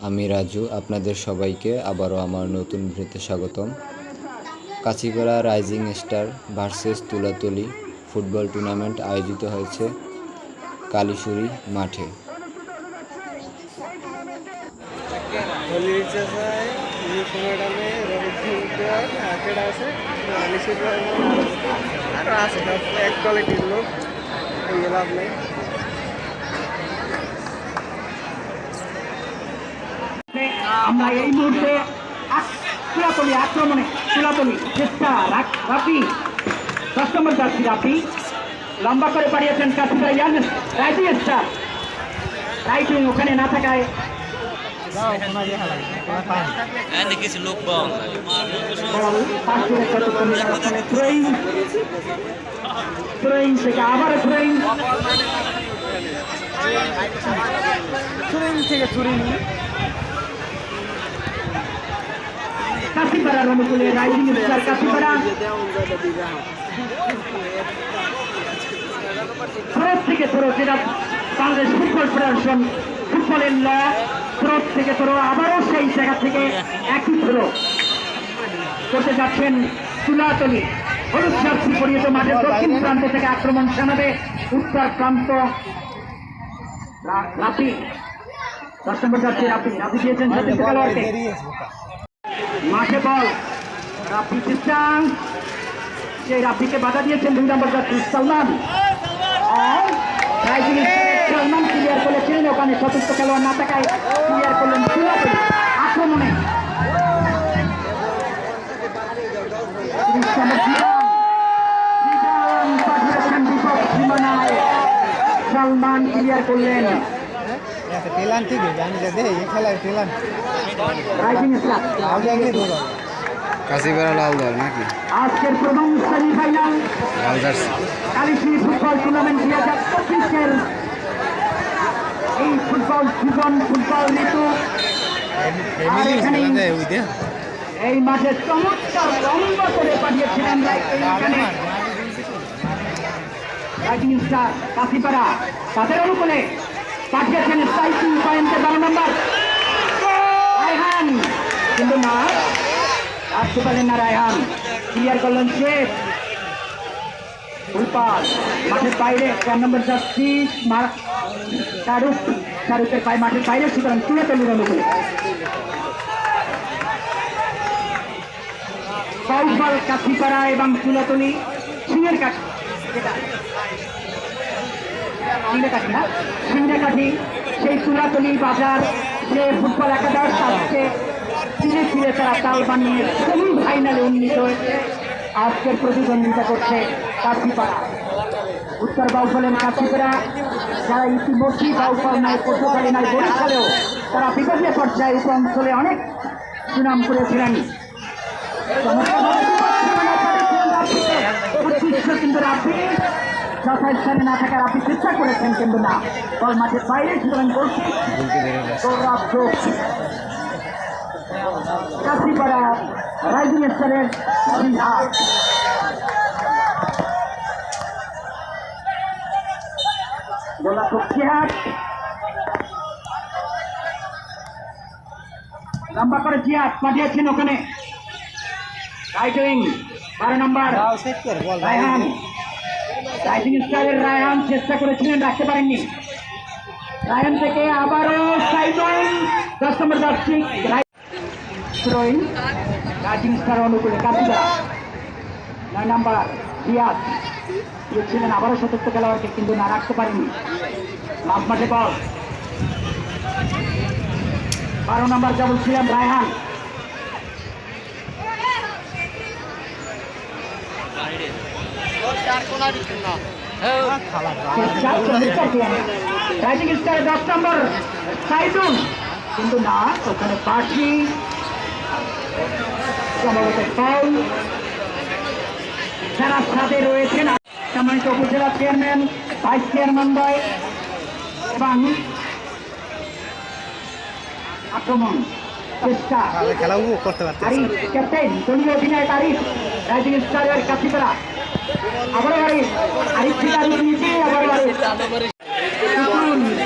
আমি রাজু, আপনাদের সবাইকে আবারও আমার নতুন ভিডিওতে স্বাগতম। Kanchipara rising star versus Tulatali football tournament আয়োজিত হয়েছে কালীশুরি মাঠে। আমরা এই মুহূর্তে তুলাতলি আক্রমণে তুলাতলি চেষ্টা রাফি 10 নম্বর যাচ্ছি রাফি লম্বা করে পাঠিয়েছেন কাছিপাড়া রাইজিং স্টার রাইটিং ওখানে না থাকায় থেকে আবার থেকে কাছিপাড়ার অনুকূলে রাইজিং স্টার কাছিপাড়া থ্রোট থেকে থ্রো, যেটা বাংলাদেশ ফুটবল ফেডারেশন ফুটবলের ল, থ্রোট থেকে থ্রো, আবারও সেই জায়গা থেকে একই থ্রো করতে যাচ্ছেন তুলাতলি। হলুদ জার্সি পরিহিত মাঠের দক্ষিণ প্রান্ত থেকে আক্রমণ জানাবে উত্তর প্রান্ত রাফি 10 নম্বর যাচ্ছে রাফি দিয়েছেন খেলোয়াড়কে মাঠে বল রাফি চিস্টাং, সেই রাফিকে বাধা দিয়েছেন 2 নম্বর যাত্রী সালমান সালমান ক্লিয়ার করেছিলেন, ওখানে সতীর্থ খেলোয়াড় না থাকায় ক্লিয়ার করলেন তুলাতলি আক্রমণে। সালমান ক্লিয়ার করলেন কাঁচিপাড়া লাল দল নাকি আজকের প্রথম সেমিফাইনাল কালীশুরি ফুটবল টুর্নামেন্ট 2025-এর এই ফুটবল সিজন ফুটবল ঋতু। এই মাঠে চমৎকার লম্বা করে পাঠিয়েছিলেন রাইজিং স্টার কাছিপাড়া, তাদের অনুকূলে পাঠিয়েছেন স্ট্রাইকিং পয়েন্টে 12 নম্বর রায়হান, কিন্তু না আসতে পারেন না রায়হান, ক্লিয়ার করলেন শেখ মাঠের বাইরে 4 নম্বর যাচ্ছি শাহরুখের পায়ে মাঠের বাইরে, সুতরাং তুলাতলির অনুকূলে কৌশল কাছিপাড়া এবং তুলাতলি সিংহের কাঠি সেই তুলাতলি বাজার যে ফুটবল একাদশ আজকে ফিরে ফিরে তারা তাল বানিয়ে সেমিফাইনালে উন্নীত হয়েছে। আজকের প্রতিদ্বন্দ্বিতা করছে কাছিপাড়া, উত্তর বাউফলের কাছিপাড়া, যারা ইতিমধ্যেই বাউফল নাই পটুয়াখালী নাই বরিশালেও তারা বিভাগীয় পর্যায়ে উপ অঞ্চলে অনেক সুনাম করেছিলেন। কিন্তু রাফি যথাস্থানে না থাকার আপনি চেষ্টা করেছেন, কিন্তু না বল মাঠের বাইরে, সুতরাং করছি কাছিপাড়া রাইজিং স্টারের লম্বা করে জিয়াদ পাঠিয়েছেন ওখানে রাইট উইং 12 নম্বর রায়হান, রাইজিং স্টারের রায়হান চেষ্টা করেছিলেন, রাখতে পারেননি। রায়হান থেকে আবারও সাইমন 10 নম্বর যাচ্ছি রাইজিং স্টার অনুকূলে কাছিপাড়া 9 নম্বর জিয়াদ দিয়েছিলেন আবারও সতর্ক খেলোয়াড়কে, কিন্তু না রাখতে পারেননি। মাঝ মাঠে বল 12 নম্বর যা বলছিলাম রায়হান, রাইজিং স্টার 10 নম্বর সাইদুল, কিন্তু না ওখানে পাশি সম্ভবত ফাউল। যারা সাথে রয়েছেন সম্মানিত উপজেলা চেয়ারম্যান, ভাইস চেয়ারম্যান দ্বয় এবং আক্রমণ চেষ্টা ক্যাপ্টেন দলীয় অধিনায়ক আরিফ, রাইজিং স্টারের কাছিপাড়া আবারও আরিফ থেকে আরিফ নিয়েছে, আবারও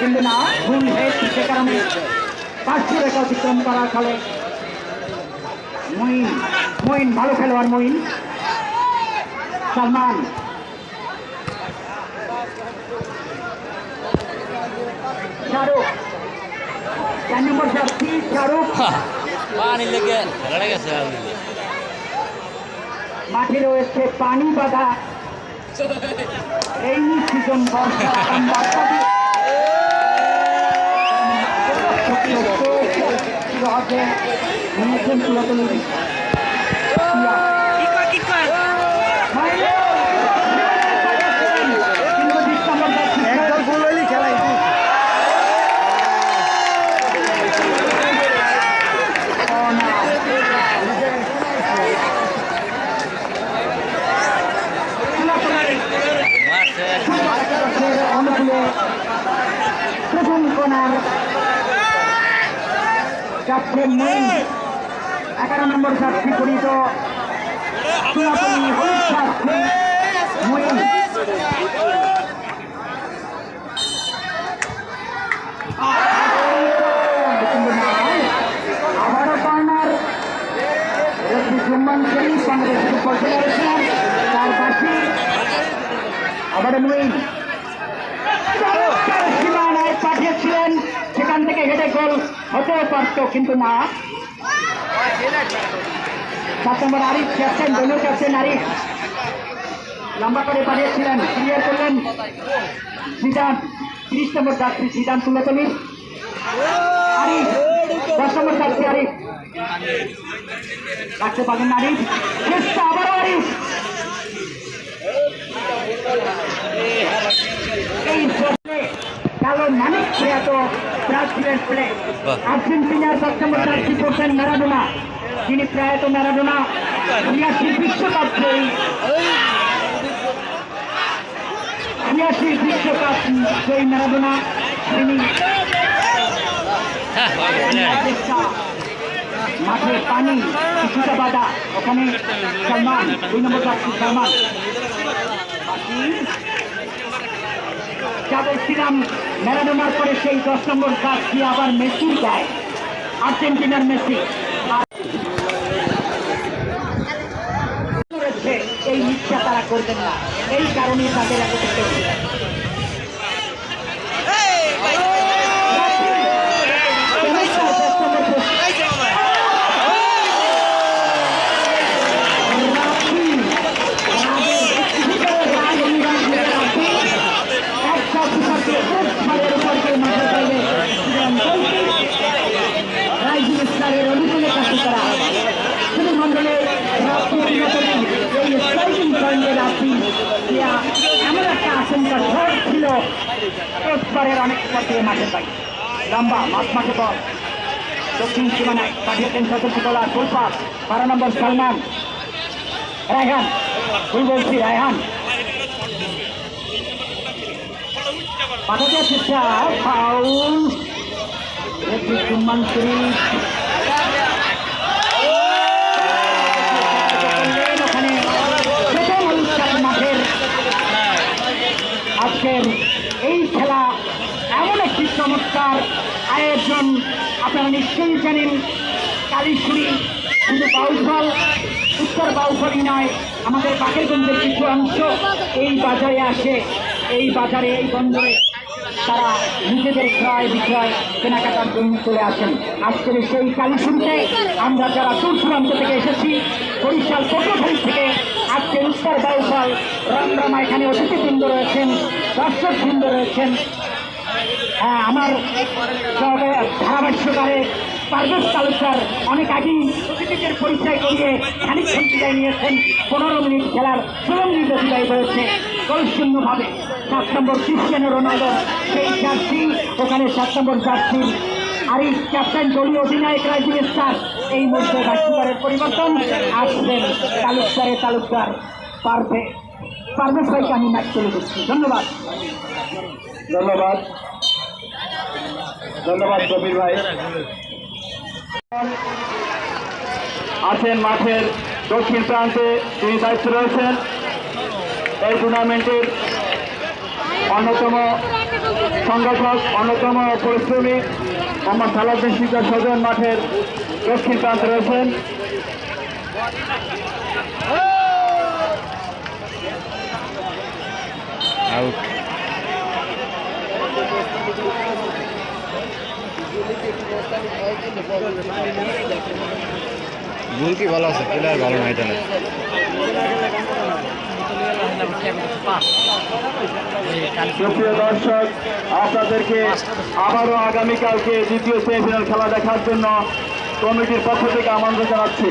কিন্তু না ভুল হয়েছে, সে কারণে 500 রেখা অতিক্রম করার ফলে মঈন ভালো খেলোয়াড় মঈন। সালমান শাহরুখ 4 নম্বর যাত্রী শাহরুখ মাঠে রয়েছে পানি বাঁধা এই সিজন বর্ষা প্রথম কোনার যাচ্ছে মঈন 11 নম্বর যাত্রী পরিত মঈন আবারও কর্নার জুম্মান শরীফ কংগ্রেস করেছিলেন তার পাশে আবারও মঈন সীমানায় পাঠিয়েছিলেন, সেখান থেকে হেডে গোল হতেও পারত কিন্তু না। 7 নম্বর আরিফ ক্যাপ্টেন, দলীয় ক্যাপ্টেন আরিফ লম্বা করে পাঠিয়েছিলেন, ক্লিয়ার করলেন জিদান। 30 নম্বর যাত্রী জিদান তুলাতলি আরিফ, 10 নম্বর যাত্রী আরিফ রাখতে পারবেন আরিফ, চেষ্টা আবারও আরিফ। এই কালো মানিক প্রয়াত ব্রাজিলের প্লে আর্জেন্টিনার 10 নম্বর যাত্রী করছেন ম্যারাডোনা, যিনি প্রয়াত ম্যারাডোনা 82 বিশ্বকাপ জয়ী, 82 বিশ্বকাপ জয়ী ম্যারাডোনা, তিনি মাঠে পানি কিছুটা বাধা, ওখানে সালমান 2 নম্বর যাত্রী সালমান। যা বলছিলাম ম্যারাডোনার পরে সেই 10 নম্বর যাত্রী আবার মেসির গায়ে, আর্জেন্টিনার মেসি। এই ইচ্ছা তারা করবেন না, এই কারণে তাদের একত্রিত এমন একটা আশঙ্কা ঝড় ছিল, এবারের অনেক পথে মাঠে পাই লম্বা মাঠে বল দক্ষিণ সীমানায় পাঠিয়েছেন সতর্ক বলার ফুলপাস 12 নম্বর সালমান। রায়হান ভুল বলছি, রায়হান পাঠাতে চেষ্টা, ফাউল জুম্মান শরীফ আজকের এই খেলা এমন একটি চমৎকার আয়োজন। আপনারা নিশ্চয়ই জানেন কালীশুরি শুধু বাউফল, উত্তর বাউফলই নয়, আমাদের বাকেরগঞ্জের কিছু অংশ এই বাজারে আসে, এই বাজারে এই বন্দরে তারা নিজেদের ক্রয় বিক্রয় কেনাকাটার জন্য চলে আসেন। আজকের সেই কালীশুরিতে আমরা যারা দূর দূরান্ত থেকে এসেছি, বরিশাল পটুয়াখালী থেকে, আজকে উত্তর বাউফল রমরমা এখানে অতিথিবৃন্দ রয়েছেন, দর্শকবৃন্দ রয়েছেন। হ্যাঁ, আমার ধারাভাষ্যকারে পারভেজ তালুকদার অনেক আগেই অতিথিদের পরিচয় করিয়ে খানিকক্ষণ বিদায় নিয়েছেন। 15 মিনিট খেলার সুরঙ্গিত বিদায় হয়েছে গোলশূন্যভাবে। 7 নম্বর ক্রিস্টিয়ানো রোনাল্ডো সেই জার্সি, ওখানে 7 নম্বর জার্সি আরিফ ক্যাপ্টেন, দলীয় অধিনায়ক রাইজিং স্টার। এই মধ্যে ভাষ্যকারের পরিবর্তন আসবেন তালুকদার পারভেজ ভাইকে আমি ম্যাচ তুলে দিচ্ছি। ধন্যবাদ কবির ভাই। আছেন মাঠের দক্ষিণ প্রান্তে, তিনি দায়িত্ব রয়েছেন এই টুর্নামেন্টের অন্যতম সংগঠক, অন্যতম পরিশ্রমী মোহাম্মদ সালাউদ্দিন শিকদার স্বজন মাঠের দক্ষিণ প্রান্তে রয়েছেন। আউট। গোল কি ভালো আছে, প্লেয়ার ভালো নাই তাহলে। সুপ্রিয় দর্শক, আপনাদেরকে আবারও আগামীকালকে দ্বিতীয় সেমিফাইনাল খেলা দেখার জন্য কমিটির পক্ষ থেকে আমন্ত্রণ জানাচ্ছি।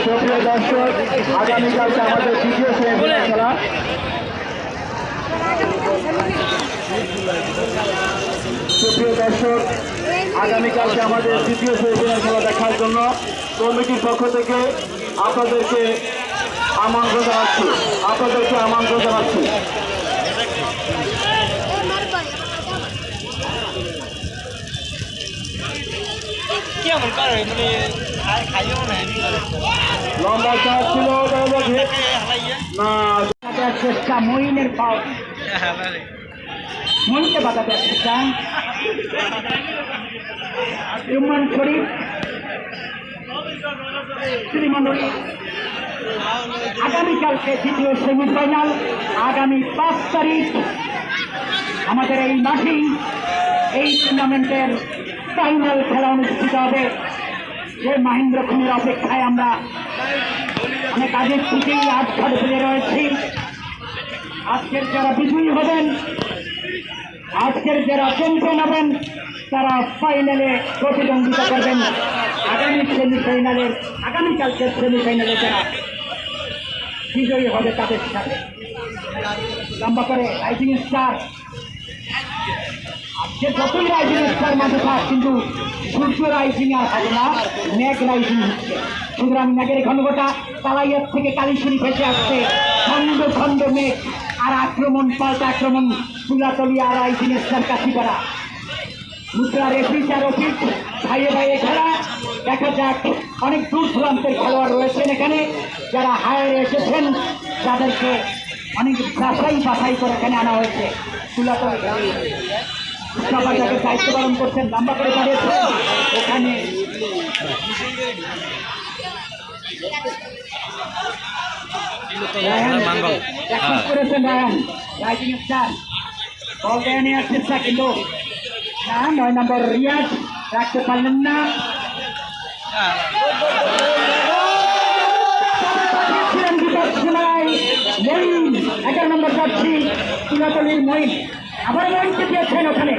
সুপ্রিয় দর্শক, আগামীকালকে আমাদের দ্বিতীয় সেমিফাইনাল খেলা। সুপ্রিয় দর্শক, আগামীকালকে আমাদের দ্বিতীয় সেমিফাইনাল খেলা দেখার জন্য কমিটির পক্ষ থেকে আপনাদেরকে আমন্ত্রণ জানাচ্ছি। লম্বা চাপ ছিল না, চেষ্টা মইনের পাও, মইনকে বাঁচাতে চেষ্টা ইমরান শরীফ শ্রীমন্ডলী। আগামীকালকে দ্বিতীয় সেমিফাইনাল, আগামী 5 তারিখ আমাদের এই মাঠেই এই টুর্নামেন্টের ফাইনাল খেলা অনুষ্ঠিত হবে। যে মাহেন্দ্র খুনের অপেক্ষায় আমরা অনেক আগের থেকেই আজ ঘরে ফিরে রয়েছি। আজকের যারা বিজয়ী হবেন, আজকের যারা চ্যাম্পিয়ন হবেন, তারা ফাইনালে প্রতিদ্বন্দ্বিতা করবেন আগামীকালকের সেমিফাইনালে যারা বিজয়ী হবে তাদের সাথে। লম্বা করে রাইজিং স্টার, আজকে যতই রাইজিং স্টার মাঠে থাক, কিন্তু সূর্য রাইজিং আর হবে না, মেঘ রাইজিং হচ্ছে। সুতরাং মেঘের ঘনঘটা তালাইয়ার থেকে কালীশুরি ভেসে আসছে, খন্ড খন্ড মেঘ, আর আক্রমণ পাল্টা আক্রমণ, Tulatoli are rising star Kachipara. মুদ্রার এপিচ আর অপিচ, ভাইয়ে ভাইয়ে খেলা। দেখা যাক, অনেক দূর দূরান্তের খেলোয়াড় রয়েছেন এখানে, যারা হায়ারে এসেছেন, যাদেরকে অনেক বাছাই করে এখানে আনা হয়েছে। তুলাতলি সবাই যাকে দায়িত্ব পালন করছেন, লম্বা করে দাঁড়িয়েছেন ওখানে। করেছেন রায়ান, রাইজিং স্টার বল দেয় নেওয়ার চেষ্টা, কিন্তু 9 নম্বর রিয়াজ রাখতে পারলেন না। 11 নম্বর যাচ্ছি তুলাতলির মইন, আবার মইনকে দিয়েছেন ওখানে।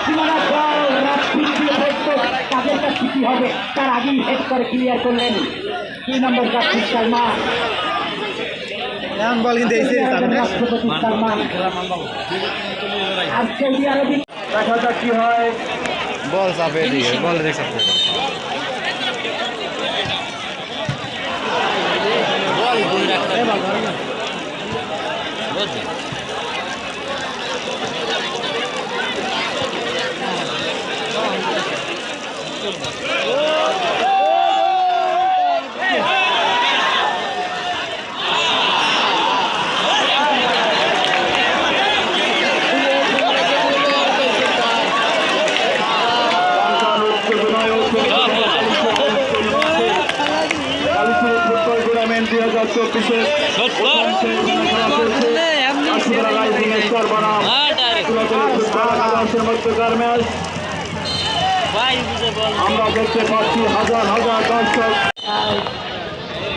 সীমানা বল তাদের কাছে কি হবে তার আগেই হেড করে ক্লিয়ার করলেন 2 নম্বর যাচ্ছি সালমান। রাষ্ট্রপতি সালমান। আর সৌদি আরবে দেখা যাক কি হয়। বল চাপে দিয়ে বল দেখতে ফুটবল টুর্নামেন্ট 2024 রাইজিং স্টার বনাম মধ্যকার ম্যাচ। আমরা দেখতে পাচ্ছি হাজার হাজার দর্শক।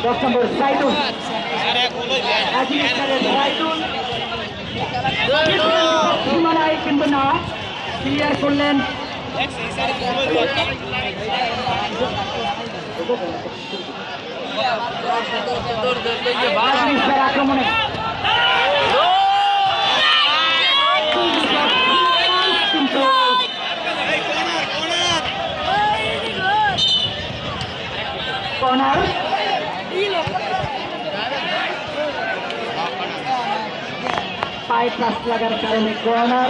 10 নম্বর সাইদুল, সীমানায় কিন্তু না, ক্লিয়ার করলেন। আক্রমণে কর্নার, পায়ে টাচ লাগার কারণে কর্নার।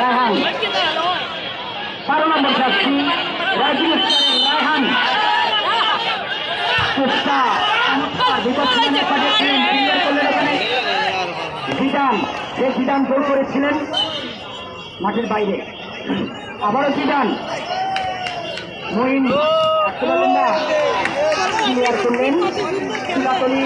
রায়হান 12 নম্বর যাচ্ছি রাইজিং স্টারের রায়হান চেষ্টা, বিপক্ষে জিদান গোল করেছিলেন মাঠের বাইরে। আবারও জিদান, মঈন আসতে পারলেন না, ক্লিয়ার করলেন তুলাতলি।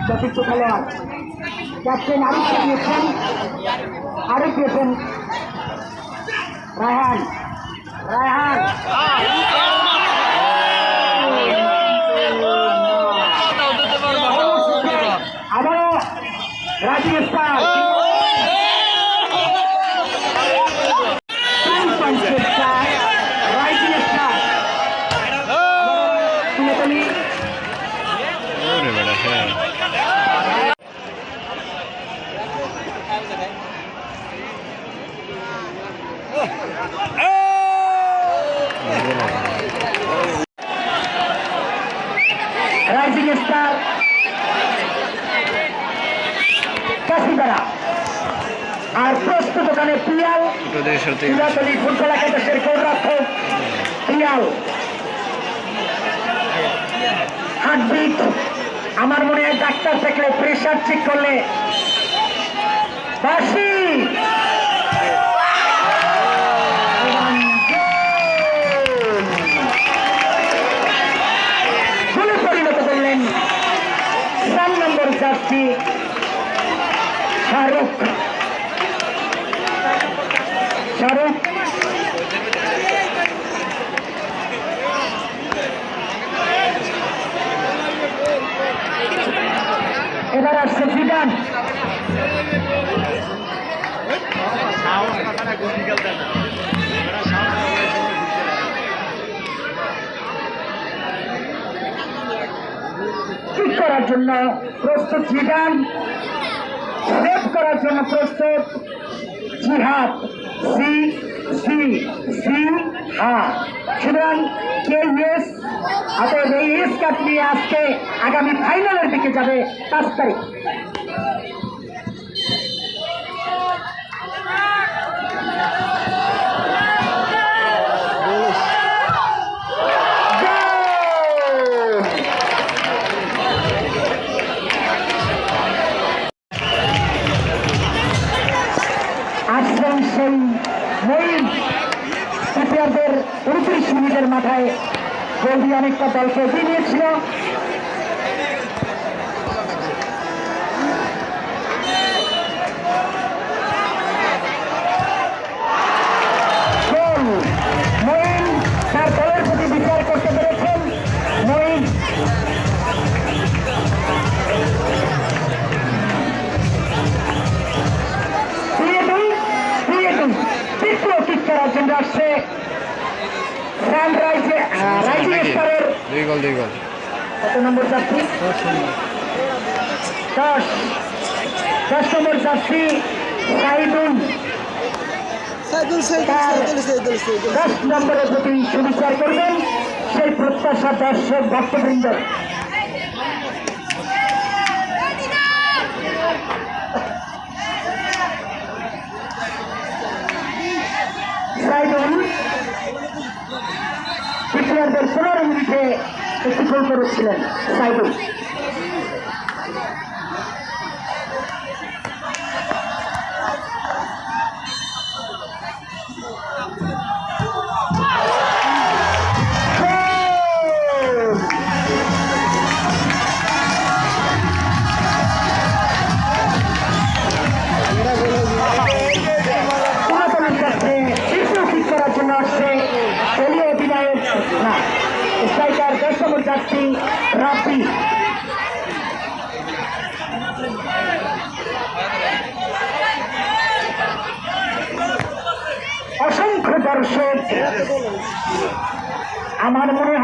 চতুর্থ খেলোয়াড় ক্যাপ্টেন আরিফ দিয়েছেন, আরিফ দিয়েছেন রায়হান। রায়হান আবারও রাজীব স্টার, রাইজিং স্টার কাশিপাড়া আর প্রস্তুত দোকানে পিয়াল তুলাতলি ফুটবল একাদশের গোলরক্ষক পিয়াল। হার্টবিট আমার মনে হয় ডাক্তার থাকলে প্রেশার চেক করলে বাসি পরিণত করলেন 3 নম্বর জার্সি শাহরুখ। এবার আসছে জিদান। ঠিক করার জন্য প্রস্তুত জিদান, সেভ করার জন্য প্রস্তুত জিহাদ। সি সি সি হ্যাঁ, সুতরাং কে ইয়েস, অতএব এই এস কাপ নিয়ে আজকে আগামী ফাইনালের দিকে যাবে 5 তারিখ। আসলেন সেই মঈন, প্লেয়ারদের 29 মিনিটের মাথায় গোল দিয়ে অনেকটা দলকে এগিয়ে নিয়েছিল। মঈন তার দলের প্রতি বিচার করতে পেরেছেন। মঈন তৃতীয় কিক করার জন্য আসছে রাইজিং স্টারের 2 গোল। কত নম্বর জার্সি? 10 নম্বর জার্সি সাইদুল। 10 নম্বরের প্রতি সুবিচার করবেন সেই প্রত্যাশা দর্শক ভক্তবৃন্দ। সাইদুল প্লেয়ারদের 15 মিনিটে একটি গোল করেছিলেন সাইদুল। জন্য আসছে দলীয় অধিনায়ক না স্ট্রাইকার 10 নম্বর জার্সি রাফি। অসংখ্য দর্শক, আমার মনে